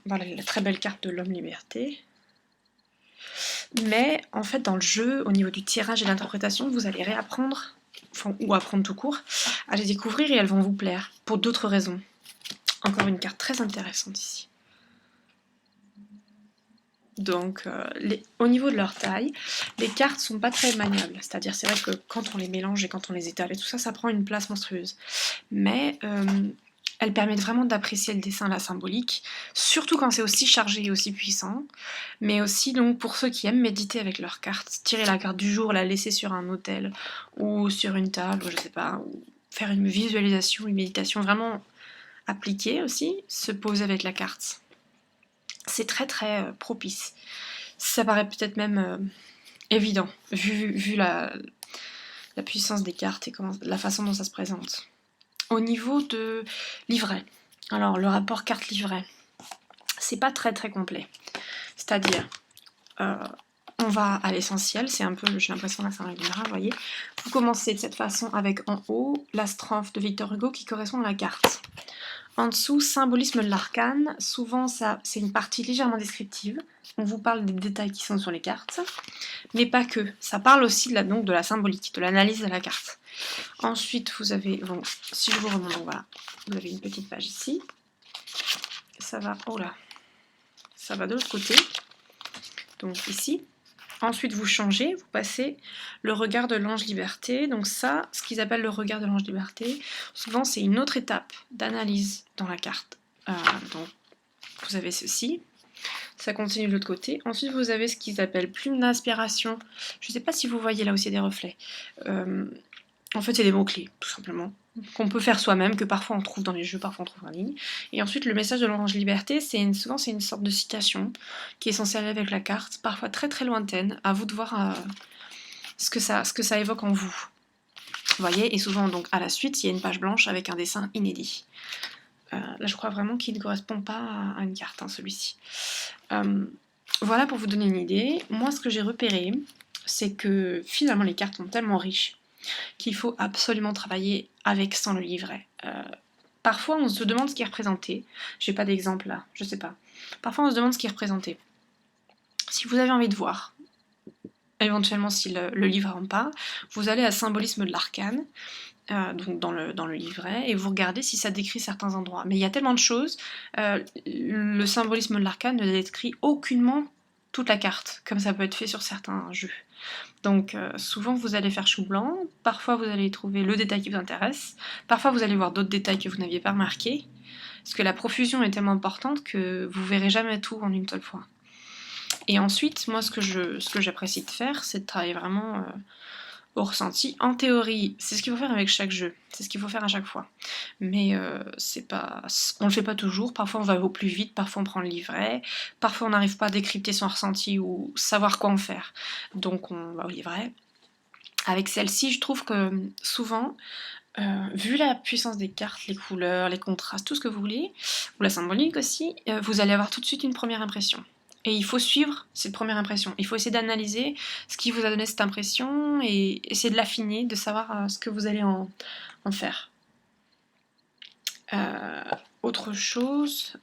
Voilà la très belle carte de l'homme liberté. Mais en fait dans le jeu, au niveau du tirage et de l'interprétation, vous allez réapprendre, enfin, ou apprendre tout court, à les découvrir et elles vont vous plaire, pour d'autres raisons. Encore une carte très intéressante ici. Donc au niveau de leur taille, les cartes sont pas très maniables, c'est-à-dire c'est vrai que quand on les mélange et quand on les étale et tout ça, ça prend une place monstrueuse. Mais elles permettent vraiment d'apprécier le dessin, la symbolique, surtout quand c'est aussi chargé et aussi puissant, mais aussi donc pour ceux qui aiment méditer avec leurs cartes, tirer la carte du jour, la laisser sur un autel ou sur une table, ou je sais pas, ou faire une visualisation, une méditation vraiment appliquée aussi, se poser avec la carte. C'est très très propice. Ça paraît peut-être même évident, vu la puissance des cartes et la façon dont ça se présente. Au niveau de livret, alors le rapport carte-livret, c'est pas très très complet. C'est-à-dire, on va à l'essentiel, c'est un peu, j'ai l'impression là c'est un régulier, vous voyez. Vous commencez de cette façon avec en haut la strophe de Victor Hugo qui correspond à la carte. En dessous, symbolisme de l'arcane, souvent c'est une partie légèrement descriptive, on vous parle des détails qui sont sur les cartes, mais pas que, ça parle aussi donc de la symbolique, de l'analyse de la carte. Ensuite, vous avez, bon, si je vous remonte, voilà, vous avez une petite page ici, ça va, oh là, ça va de l'autre côté, donc ici. Ensuite, vous changez, vous passez le regard de l'ange liberté. Donc ça, ce qu'ils appellent le regard de l'ange liberté, souvent c'est une autre étape d'analyse dans la carte. Donc vous avez ceci, ça continue de l'autre côté. Ensuite, vous avez ce qu'ils appellent plume d'inspiration. Je ne sais pas si vous voyez là aussi des reflets. En fait, c'est des mots-clés, tout simplement, qu'on peut faire soi-même, que parfois on trouve dans les jeux, parfois on trouve en ligne. Et ensuite, le message de l'Orange Liberté, souvent c'est une sorte de citation qui est censée aller avec la carte, parfois très très lointaine. À vous de voir ce que ça évoque en vous. Vous voyez, et souvent donc à la suite, il y a une page blanche avec un dessin inédit. Là, je crois vraiment qu'il ne correspond pas à une carte, hein, celui-ci. Voilà pour vous donner une idée. Moi, ce que j'ai repéré, c'est que finalement les cartes sont tellement riches qu'il faut absolument travailler avec sans le livret. Parfois, on se demande ce qui est représenté. J'ai pas d'exemple là, je sais pas. Parfois, on se demande ce qui est représenté. Si vous avez envie de voir, éventuellement si le livre en pas, vous allez à symbolisme de l'arcane, donc dans le livret, et vous regardez si ça décrit certains endroits. Mais il y a tellement de choses, le symbolisme de l'arcane ne décrit aucunement toute la carte, comme ça peut être fait sur certains jeux. Donc souvent vous allez faire chou blanc, parfois vous allez trouver le détail qui vous intéresse, parfois vous allez voir d'autres détails que vous n'aviez pas remarqués, parce que la profusion est tellement importante que vous verrez jamais tout en une seule fois. Et ensuite, moi ce que j'apprécie de faire, c'est de travailler vraiment au ressenti. En théorie, c'est ce qu'il faut faire avec chaque jeu, c'est ce qu'il faut faire à chaque fois. Mais on le fait pas toujours, parfois on va au plus vite, parfois on prend le livret, parfois on n'arrive pas à décrypter son ressenti ou savoir quoi en faire. Donc on va au livret. Avec celle-ci, je trouve que souvent, vu la puissance des cartes, les couleurs, les contrastes, tout ce que vous voulez, ou la symbolique aussi, vous allez avoir tout de suite une première impression. Et il faut suivre cette première impression. Il faut essayer d'analyser ce qui vous a donné cette impression et essayer de l'affiner, de savoir ce que vous allez en faire. Autre chose,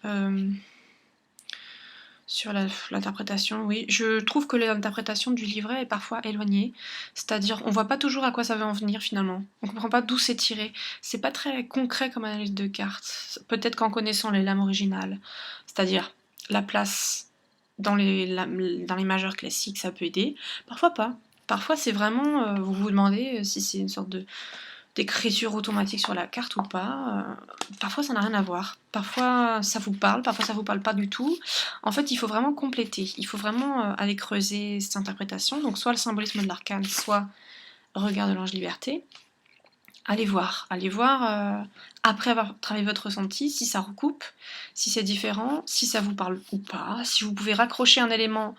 sur l'interprétation, oui. Je trouve que l'interprétation du livret est parfois éloignée. C'est-à-dire, on voit pas toujours à quoi ça va en venir finalement. On comprend pas d'où c'est tiré. C'est pas très concret comme analyse de cartes. Peut-être qu'en connaissant les lames originales, c'est-à-dire la place dans les majeures classiques, ça peut aider. Parfois pas. Parfois c'est vraiment, vous vous demandez si c'est une sorte d'écriture automatique sur la carte ou pas. Parfois ça n'a rien à voir. Parfois ça vous parle pas du tout. En fait, il faut vraiment compléter. Il faut vraiment aller creuser cette interprétation. Donc soit le symbolisme de l'arcane, soit regard de l'ange liberté. Allez voir après avoir travaillé votre ressenti, si ça recoupe, si c'est différent, si ça vous parle ou pas, si vous pouvez raccrocher un élément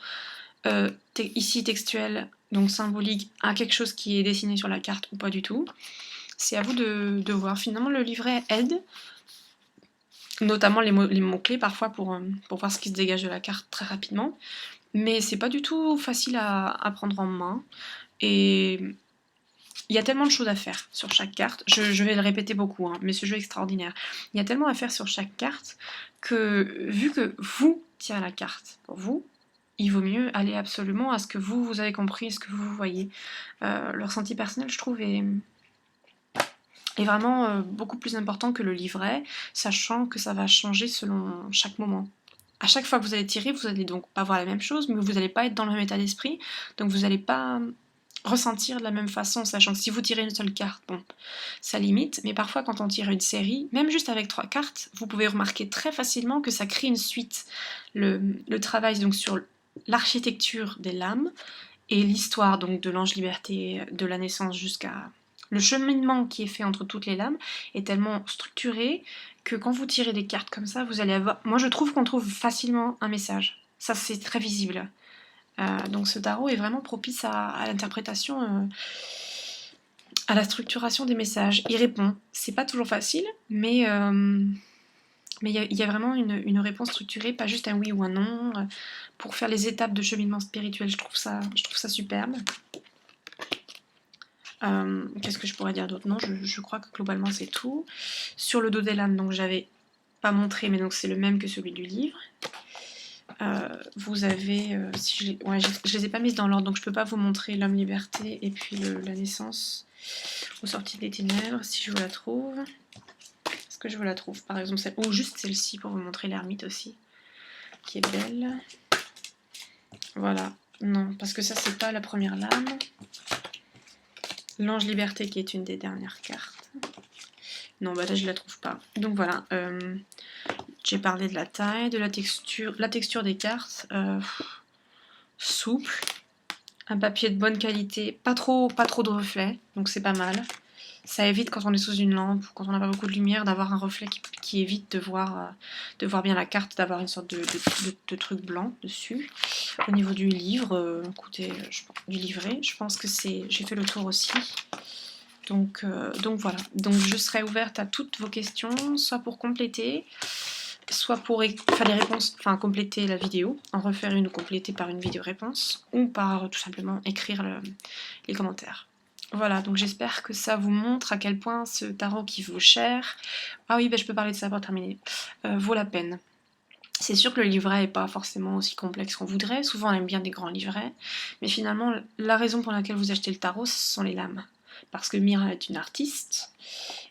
ici textuel, donc symbolique, à quelque chose qui est dessiné sur la carte ou pas du tout. C'est à vous de voir. Finalement, le livret aide, notamment les mots-clés parfois pour voir ce qui se dégage de la carte très rapidement, mais c'est pas du tout facile à prendre en main. Et il y a tellement de choses à faire sur chaque carte. Je vais le répéter beaucoup, hein, mais ce jeu est extraordinaire. Il y a tellement à faire sur chaque carte que, vu que vous tirez la carte pour vous, il vaut mieux aller absolument à ce que vous avez compris, ce que vous voyez. Le ressenti personnel, je trouve, est vraiment beaucoup plus important que le livret, sachant que ça va changer selon chaque moment. À chaque fois que vous allez tirer, vous allez donc pas voir la même chose, mais vous n'allez pas être dans le même état d'esprit, donc vous n'allez pas ressentir de la même façon, sachant que si vous tirez une seule carte, bon, ça limite, mais parfois quand on tire une série, même juste avec 3 cartes, vous pouvez remarquer très facilement que ça crée une suite. Le travail donc sur l'architecture des lames et l'histoire donc de l'Ange Liberté, de la naissance jusqu'à... Le cheminement qui est fait entre toutes les lames est tellement structuré que quand vous tirez des cartes comme ça, vous allez avoir... Moi je trouve qu'on trouve facilement un message. Ça c'est très visible. Donc ce tarot est vraiment propice à l'interprétation, à la structuration des messages. Il répond. C'est pas toujours facile, mais il y a vraiment une réponse structurée, pas juste un oui ou un non. Pour faire les étapes de cheminement spirituel, je trouve ça superbe. Qu'est-ce que je pourrais dire d'autre? Non, je crois que globalement c'est tout. Sur le dos des lames, donc j'avais pas montré, mais donc c'est le même que celui du livre. Vous avez, je les ai pas mises dans l'ordre, donc je peux pas vous montrer l'homme liberté et puis la naissance aux sorties des ténèbres, si je vous la trouve. Est-ce que je vous la trouve? Par exemple, ou juste celle-ci pour vous montrer l'ermite aussi, qui est belle. Voilà, non, parce que ça c'est pas la première lame. L'ange liberté qui est une des dernières cartes. Non, bah là je la trouve pas. Donc voilà, j'ai parlé de la taille, de la texture des cartes, souple, un papier de bonne qualité, pas trop de reflets, donc c'est pas mal. Ça évite quand on est sous une lampe ou quand on n'a pas beaucoup de lumière d'avoir un reflet qui évite de voir bien la carte, d'avoir une sorte de truc blanc dessus. Au niveau du livre, écoutez, du livret, je pense que j'ai fait le tour aussi. Donc voilà, donc je serai ouverte à toutes vos questions, soit pour compléter, soit pour faire les réponses, enfin compléter la vidéo, en refaire une ou compléter par une vidéo réponse, ou par tout simplement écrire les commentaires. Voilà, donc j'espère que ça vous montre à quel point ce tarot qui vaut cher, ah oui, je peux parler de ça pour terminer, vaut la peine. C'est sûr que le livret n'est pas forcément aussi complexe qu'on voudrait, souvent on aime bien des grands livrets, mais finalement la raison pour laquelle vous achetez le tarot, ce sont les lames. Parce que Mira est une artiste,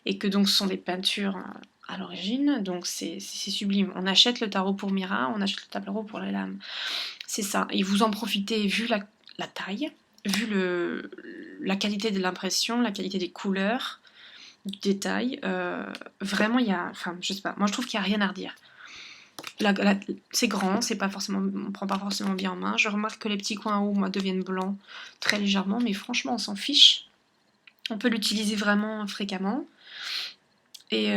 et que donc ce sont des peintures à l'origine, donc c'est sublime. On achète le tarot pour Mira, on achète le tarot pour les lames. C'est ça, et vous en profitez vu la taille, vu la qualité de l'impression, la qualité des couleurs, du détail, vraiment il y a, enfin je sais pas, moi je trouve qu'il n'y a rien à redire. C'est grand, c'est pas forcément, on prend pas forcément bien en main. Je remarque que les petits coins en haut, moi, deviennent blancs très légèrement, mais franchement on s'en fiche. On peut l'utiliser vraiment fréquemment. Et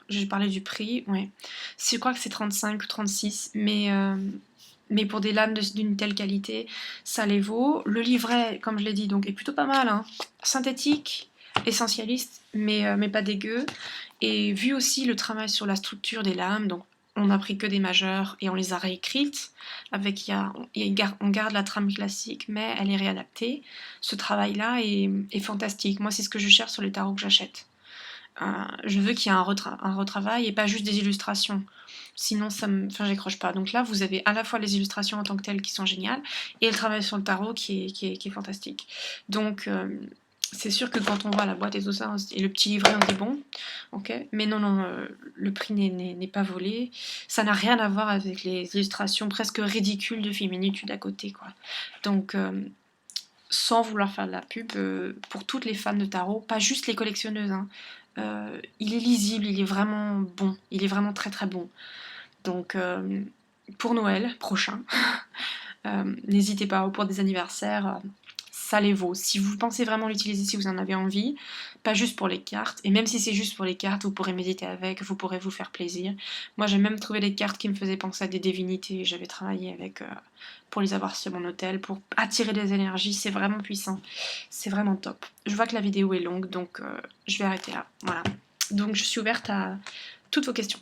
j'ai parlé du prix, ouais. Je crois que c'est 35 ou 36, mais pour des lames d'une telle qualité, ça les vaut. Le livret, comme je l'ai dit, donc est plutôt pas mal, hein. Synthétique, essentialiste, mais pas dégueu. Et vu aussi le travail sur la structure des lames, donc on n'a pris que des majeures et on les a réécrites. On garde la trame classique, mais elle est réadaptée. Ce travail-là est fantastique. Moi, c'est ce que je cherche sur les tarots que j'achète. Je veux qu'il y ait un retravail et pas juste des illustrations. Sinon, j'accroche pas. Donc là, vous avez à la fois les illustrations en tant que telles qui sont géniales et le travail sur le tarot qui est fantastique. Donc, c'est sûr que quand on voit la boîte et tout ça, et le petit livret, on dit bon, ok, mais non, le prix n'est pas volé. Ça n'a rien à voir avec les illustrations presque ridicules de Féminitude à côté, quoi. Donc, sans vouloir faire de la pub, pour toutes les fans de tarot, pas juste les collectionneuses, hein, il est lisible, il est vraiment bon, il est vraiment très très bon. Donc, pour Noël prochain, n'hésitez pas, pour des anniversaires, ça les vaut. Si vous pensez vraiment l'utiliser, si vous en avez envie, pas juste pour les cartes, et même si c'est juste pour les cartes, vous pourrez méditer avec, vous pourrez vous faire plaisir. Moi j'ai même trouvé des cartes qui me faisaient penser à des divinités, j'avais travaillé avec pour les avoir sur mon hôtel, pour attirer des énergies, c'est vraiment puissant, c'est vraiment top. Je vois que la vidéo est longue, donc je vais arrêter là, voilà. Donc je suis ouverte à toutes vos questions.